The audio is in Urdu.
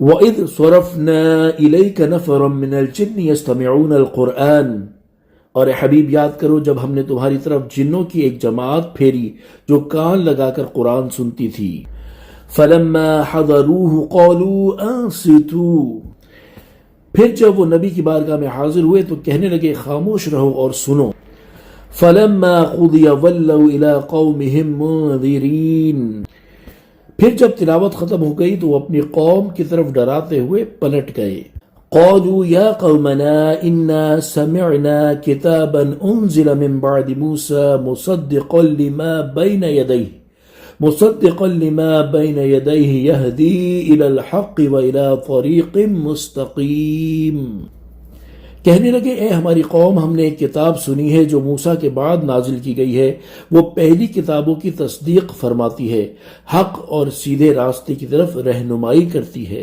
وَإِذْ صَرَفْنَا إِلَيْكَ نَفَرًا مِّنَ الْجِنِّ يَسْتَمِعُونَ الْقُرْآنَ، اور اے حبیب یاد کرو جب ہم نے تمہاری طرف جنوں کی ایک جماعت پھیری جو کان لگا کر قرآن سنتی تھی۔ فَلَمَّا حَضَرُوهُ قَالُوا أَنصِتُوا، پھر جب وہ نبی کی بارگاہ میں حاضر ہوئے تو کہنے لگے خاموش رہو اور سنو۔ فَلَمَّا قُضِيَ وَلَّوْا إِلَىٰ قَوْمِهِمْ مُنذِرِينَ، پھر جب تلاوت ختم ہو گئی تو وہ اپنی قوم کی طرف ڈراتے ہوئے پلٹ گئے۔ قالوا يا قومنا إنا سمعنا كتابا أنزل من بعد موسى مصدقا لما بين يديه يهدي إلى الحق وإلى طريق مستقيم، کہنے لگے اے ہماری قوم، ہم نے ایک کتاب سنی ہے جو موسیٰ کے بعد نازل کی گئی ہے، وہ پہلی کتابوں کی تصدیق فرماتی ہے، حق اور سیدھے راستے کی طرف رہنمائی کرتی ہے۔